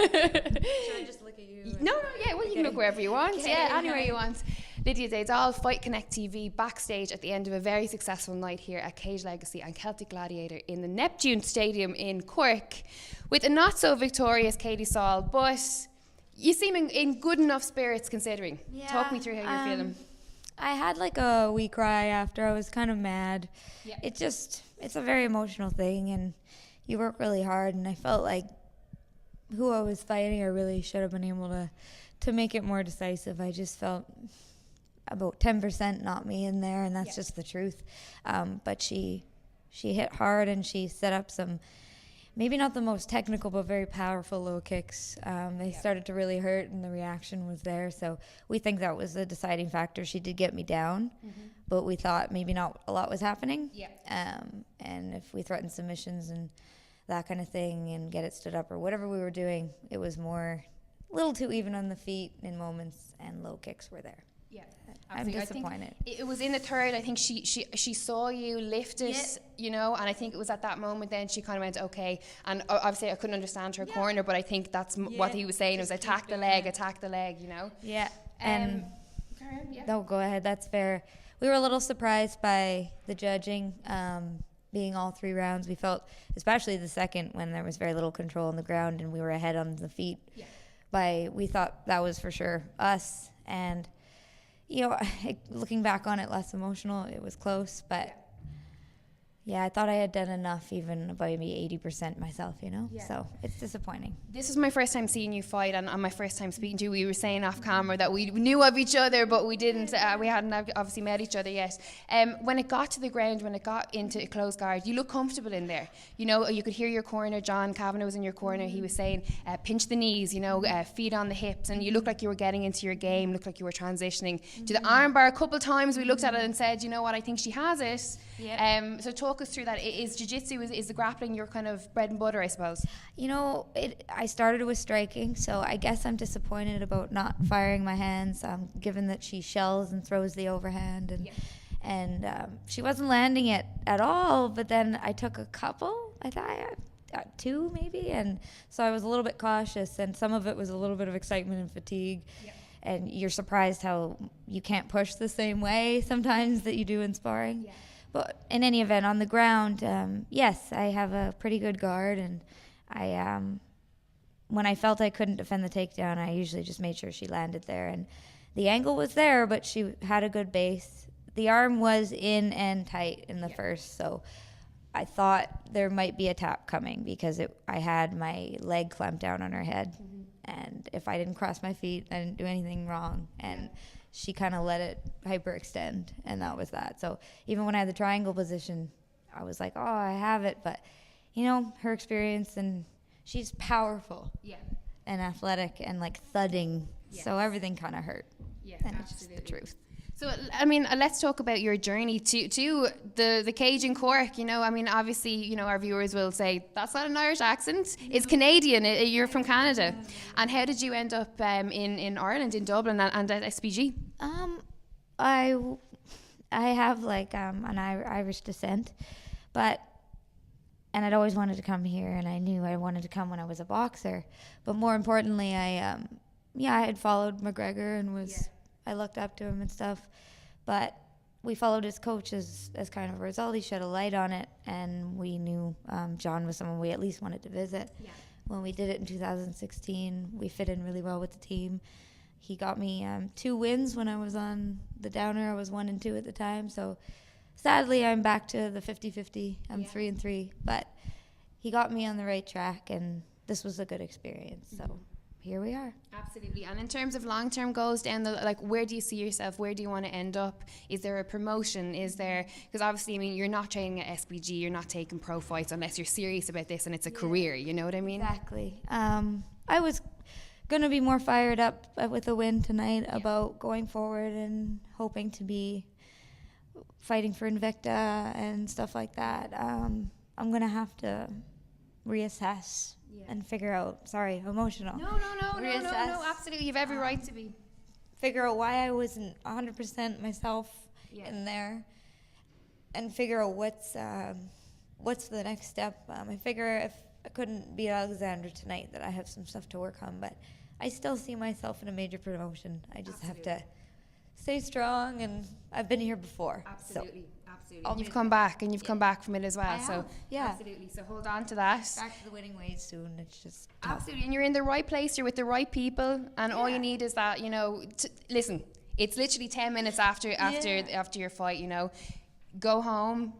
I just look at you? No, yeah, well, you can look wherever you want. Okay, Yeah, okay. anywhere you want. Lydia Day, Saull, Fight Connect TV, backstage at the end of a very successful night here at Cage Legacy and Celtic Gladiator in the Neptune Stadium in Cork with a not-so-victorious Katie Saull, but you seem in good enough spirits considering. Yeah, Talk me through how you're feeling. I had like a wee cry after. I was kind of mad. Yeah. It's a very emotional thing, and you work really hard, and I felt like who I was fighting, I really should have been able to make it more decisive. I just felt about 10% not me in there, and that's just the truth. But she hit hard, and she set up some, maybe not the most technical, but very powerful low kicks. They started to really hurt, and the reaction was there. So we think that was a deciding factor. She did get me down, but we thought maybe not a lot was happening. Yeah. And if we threatened submissions and that kind of thing and get it stood up or whatever we were doing, it was more a little too even on the feet in moments, and low kicks were there. Yeah, I'm disappointed. I think it was in the third. I think she saw you lift it, you know, and I think it was at that moment then she kind of went, okay. And obviously I couldn't understand her corner, but I think that's what he was saying. It was attack the leg, you know. Yeah. And yeah. no, go ahead. That's fair. We were a little surprised by the judging being all 3 rounds. We felt, especially the second, when there was very little control on the ground and we were ahead on the feet. Yeah. We thought that was for sure us. And you know, looking back on it, less emotional. It was close, but yeah, I thought I had done enough, even about maybe 80% myself, you know? Yeah. So it's disappointing. This was my first time seeing you fight, and my first time speaking to you. We were saying off camera that we knew of each other, but we didn't. We hadn't obviously met each other yet. When it got to the ground, when it got into a closed guard, you look comfortable in there. You know, you could hear your corner. John Kavanagh was in your corner. He was saying, pinch the knees, you know, feet on the hips, and you looked like you were getting into your game, looked like you were transitioning to the armbar. A couple of times we looked at it and said, you know what, I think she has it. Yeah. So talk us through that. Is jiu-jitsu, is the grappling your kind of bread and butter, I suppose? You know, I started with striking, so I guess I'm disappointed about not firing my hands, given that she shells and throws the overhand, and she wasn't landing it at all, but then I took a couple, I thought 2 maybe, and so I was a little bit cautious, and some of it was a little bit of excitement and fatigue. And you're surprised how you can't push the same way sometimes that you do in sparring. But in any event, on the ground, yes, I have a pretty good guard, and I when I felt I couldn't defend the takedown, I usually just made sure she landed there. And the angle was there, but she had a good base. The arm was in and tight in the first, so I thought there might be a tap coming because I had my leg clamped down on her head. And if I didn't cross my feet, I didn't do anything wrong. And she kind of let it hyperextend, and that was that. So even when I had the triangle position, I was like, oh, I have it. But, you know, her experience, and she's powerful and athletic and, like, thudding. So everything kind of hurt. Yeah, and it's just the truth. So, I mean, let's talk about your journey to the cage in Cork. You know, I mean, obviously, you know, our viewers will say, that's not an Irish accent. It's Canadian. You're from Canada. And how did you end up in Ireland, in Dublin, and at SBG? I have, like, an Irish descent, and I'd always wanted to come here, and I knew I wanted to come when I was a boxer. But more importantly, I had followed McGregor and was... I looked up to him and stuff, but we followed his coach as kind of a result. He shed a light on it, and we knew John was someone we at least wanted to visit. When we did it in 2016, we fit in really well with the team. He got me 2 wins when I was on the downer. I was 1-2 at the time, so sadly I'm back to the 50-50. I'm 3-3, but he got me on the right track, and this was a good experience, so here we are. Absolutely. And in terms of long-term goals down where do you see yourself? Where do you want to end up? Is there a promotion? Is there, because obviously, I mean, you're not training at SBG, you're not taking pro fights unless you're serious about this and it's a career, you know what I mean? Exactly. I was going to be more fired up with a win tonight about going forward and hoping to be fighting for Invicta and stuff like that. I'm going to have to reassess and figure out, emotional. No, absolutely. You have every right to be. Figure out why I wasn't 100% myself in there, and figure out what's the next step. I figure I couldn't beat Alexander tonight, that I have some stuff to work on, but I still see myself in a major promotion. I just have to stay strong, and I've been here before. Absolutely. You've come back, and you've come back from it as well. So yeah, absolutely. So hold on to that. Back to the winning ways soon. It's just tough. Absolutely, and you're in the right place. You're with the right people, and all you need is that, you know. Listen, it's literally 10 minutes after your fight. You know, go home.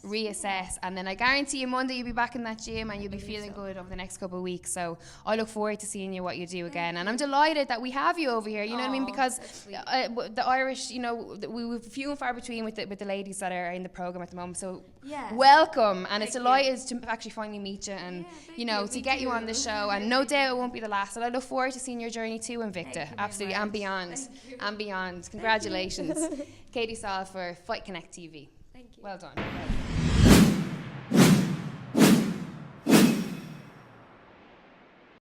Reassess, and then I guarantee you Monday you'll be back in that gym and you'll be feeling good over the next couple of weeks. So I look forward to seeing you what you do again, and I'm delighted that we have you over here. You know what I mean? Because the Irish, you know, we're few and far between with the ladies that are in the program at the moment. So welcome, and it's delighted to actually finally meet you, and you know, to get you on the show. And no doubt it won't be the last. And I look forward to seeing your journey too, Invicta. Absolutely, and beyond. Congratulations, Katie Saull for Fight Connect TV. Thank you. Well done.